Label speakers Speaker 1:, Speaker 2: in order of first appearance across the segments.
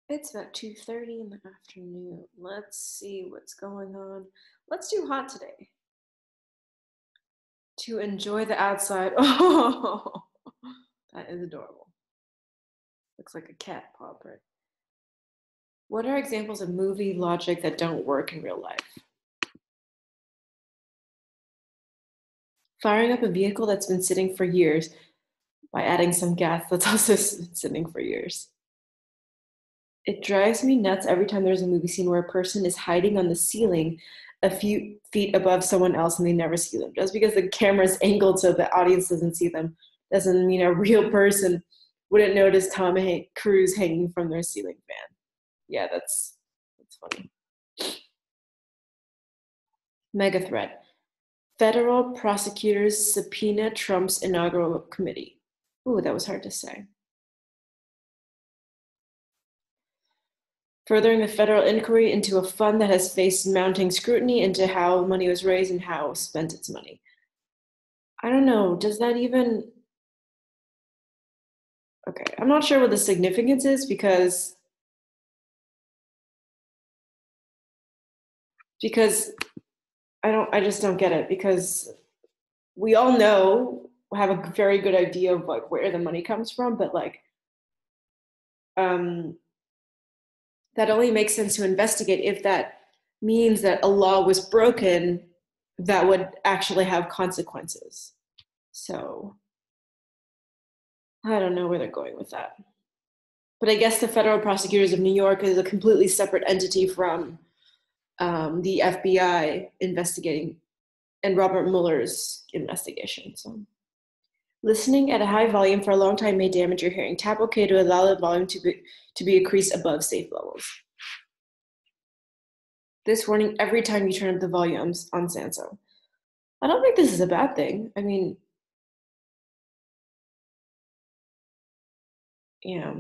Speaker 1: It's about 2:30 in the afternoon. Let's see what's going on. Let's do hot today. To enjoy the outside. Oh, that is adorable. Looks like a cat paw print. What are examples of movie logic that don't work in real life? Firing up a vehicle that's been sitting for years by adding some gas that's also been sitting for years. It drives me nuts every time there's a movie scene where a person is hiding on the ceiling a few feet above someone else and they never see them. Just because the camera's angled so the audience doesn't see them doesn't mean a real person wouldn't notice Tom Cruise hanging from their ceiling fan. Yeah, that's funny. Mega threat. Federal prosecutors subpoena Trump's inaugural committee. Ooh, that was hard to say. Furthering the federal inquiry into a fund that has faced mounting scrutiny into how money was raised and how spent its money. I don't know, does that even... Okay, I'm not sure what the significance is because I just don't get it, because we all know, have a very good idea of like where the money comes from, but like that only makes sense to investigate if that means that a law was broken that would actually have consequences. So I don't know where they're going with that. But I guess the federal prosecutors of New York is a completely separate entity from the FBI investigating and Robert Mueller's investigation. So listening at a high volume for a long time may damage your hearing. Tap OK to allow the volume to be increased above safe levels. This warning every time you turn up the volume on Sanso. I don't think this is a bad thing. I mean, yeah.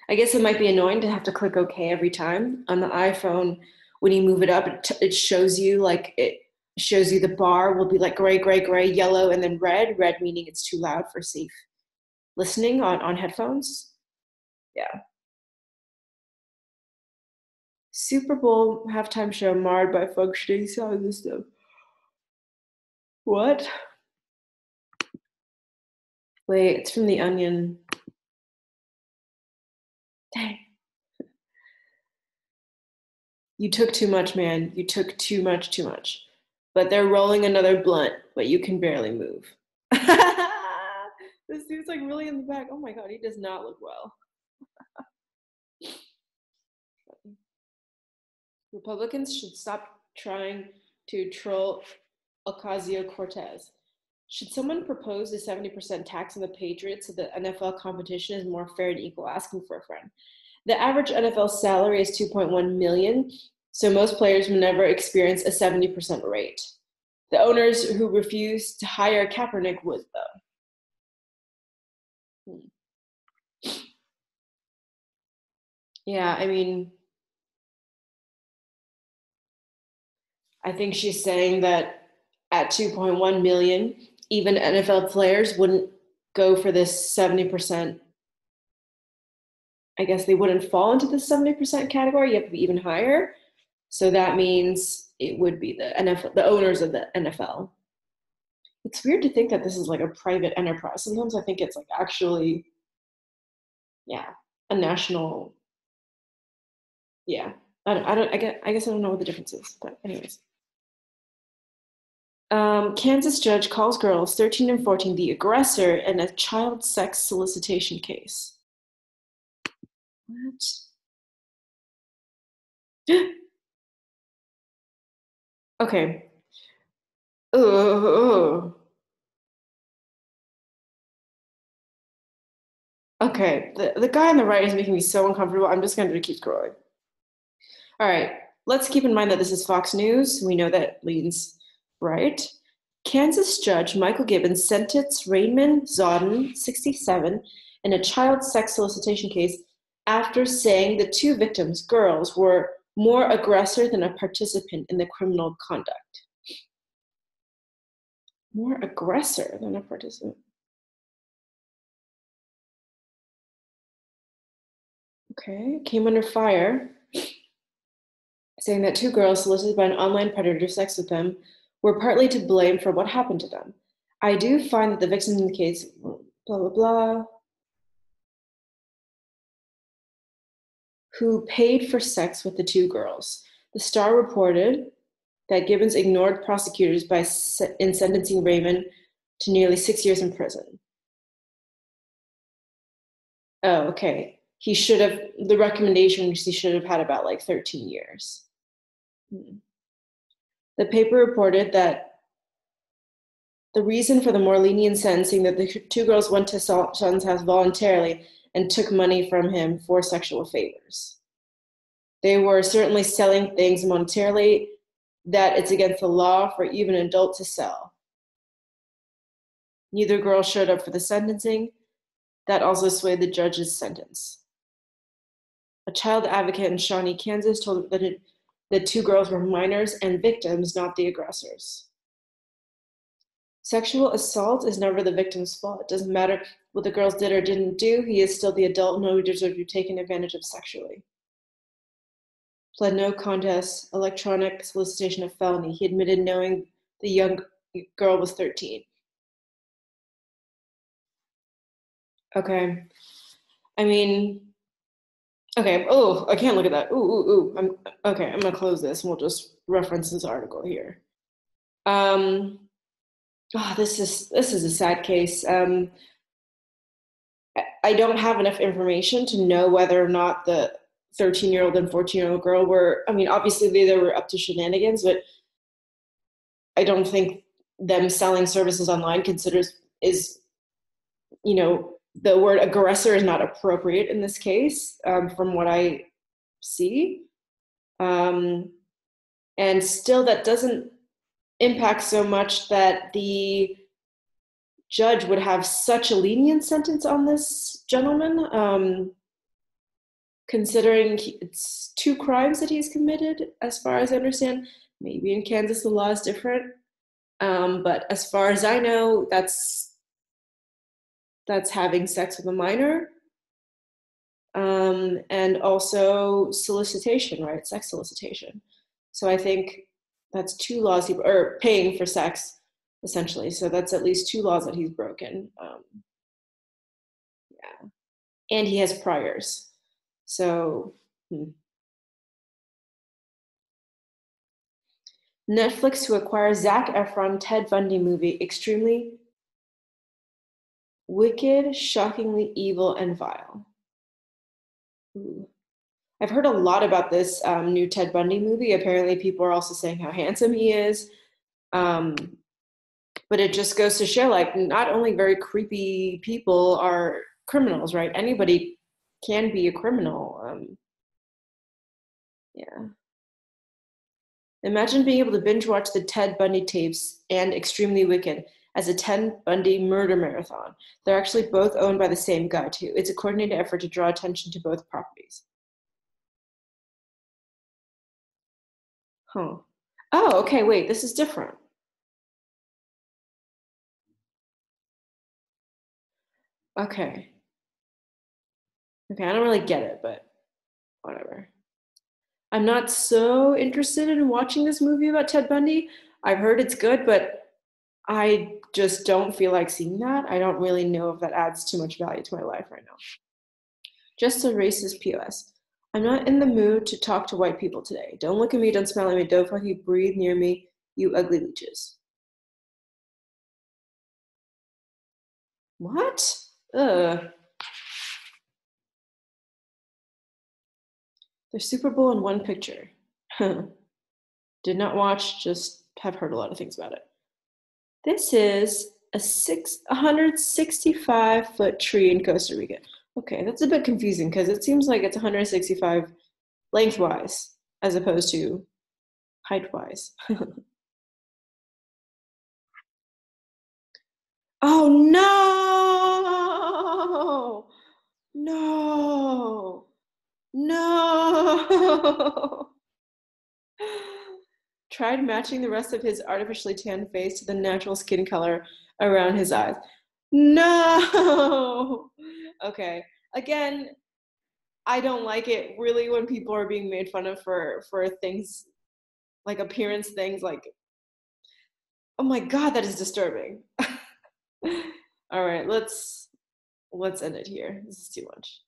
Speaker 1: I guess it might be annoying to have to click OK every time. On the iPhone, when you move it up, it shows you the bar will be like gray, gray, gray, yellow, and then red. Red meaning it's too loud for safe listening on headphones. Yeah. Super Bowl halftime show marred by functioning sound system. What? Wait, it's from The Onion. Dang. You took too much, man. You took too much, too much. But they're rolling another blunt, but you can barely move. This dude's like really in the back. Oh my God, he does not look well. Republicans should stop trying to troll Ocasio-Cortez. Should someone propose a 70% tax on the Patriots so the NFL competition is more fair and equal? Asking for a friend. The average NFL salary is $2.1 million, so most players will never experience a 70% rate. The owners who refuse to hire Kaepernick would, though. Yeah, I mean, I think she's saying that at 2.1 million, even NFL players wouldn't go for this 70%. I guess they wouldn't fall into the 70% category. You have to be even higher. So that means it would be the NFL, the owners of the NFL. It's weird to think that this is like a private enterprise. Sometimes I think it's like actually, yeah, a national. Yeah, I guess I don't know what the difference is, but anyways. Kansas judge calls girls 13 and 14 the aggressor in a child sex solicitation case. What? Okay. Ugh. Okay, the guy on the right is making me so uncomfortable. I'm just going to keep scrolling. All right, let's keep in mind that this is Fox News. We know that leans right. Kansas judge Michael Gibbons sentenced Raymond Zodden, 67, in a child sex solicitation case after saying the two victims, girls, were more aggressor than a participant in the criminal conduct. More aggressor than a participant. Okay, came under fire, saying that two girls solicited by an online predator to sex with them were partly to blame for what happened to them. I do find that the victims in the case, blah, blah, blah, who paid for sex with the two girls. The Star reported that Gibbons ignored prosecutors in sentencing Raymond to nearly 6 years in prison. Oh, okay. The recommendation was he should have had about like 13 years. The paper reported that the reason for the more lenient sentencing that the two girls went to Sean's house voluntarily and took money from him for sexual favors. They were certainly selling things monetarily that it's against the law for even an adult to sell. Neither girl showed up for the sentencing. That also swayed the judge's sentence. A child advocate in Shawnee, Kansas told that the two girls were minors and victims, not the aggressors. Sexual assault is never the victim's fault. It doesn't matter what the girls did or didn't do. He is still the adult and no deserves to be taken advantage of sexually. Pled no contest, electronic solicitation of felony. He admitted knowing the young girl was 13. Okay. I mean, okay. Oh, I can't look at that. Ooh. I'm gonna close this and we'll just reference this article here. This is a sad case. I don't have enough information to know whether or not the 13-year-old and 14-year-old girl were, I mean, obviously they were up to shenanigans, but I don't think them selling services online the word aggressor is not appropriate in this case, from what I see. And still that doesn't impact so much that the judge would have such a lenient sentence on this gentleman, considering it's 2 crimes that he's committed, as far as I understand. Maybe in Kansas the law is different, but as far as I know, that's having sex with a minor, and also solicitation, right? Sex solicitation. So I think that's 2 laws, or paying for sex, essentially. So that's at least 2 laws that he's broken. Yeah, and he has priors. So. Netflix to acquire Zac Efron Ted Bundy movie, extremely wicked, shockingly evil, and vile. Ooh. I've heard a lot about this new Ted Bundy movie. Apparently, people are also saying how handsome he is. But it just goes to show, like, not only very creepy people are criminals, right? Anybody can be a criminal. Yeah. Imagine being able to binge watch the Ted Bundy tapes and Extremely Wicked as a Ted Bundy murder marathon. They're actually both owned by the same guy, too. It's a coordinated effort to draw attention to both properties. Huh. Oh, okay, wait, this is different. Okay. Okay, I don't really get it, but whatever. I'm not so interested in watching this movie about Ted Bundy. I've heard it's good, but I just don't feel like seeing that. I don't really know if that adds too much value to my life right now. Just a racist POS. I'm not in the mood to talk to white people today. Don't look at me, don't smell at me, don't fucking breathe near me, you ugly leeches. What? Ugh. There's Super Bowl in one picture. Did not watch, just have heard a lot of things about it. This is a 165-foot tree in Costa Rica. Okay, that's a bit confusing because it seems like it's 165 lengthwise as opposed to height-wise. Oh no! No! No! Tried matching the rest of his artificially tanned face to the natural skin color around his eyes. No! Okay, again, I don't like it really when people are being made fun of for things like appearance things like, oh my God, that is disturbing. All right, let's end it here. This is too much.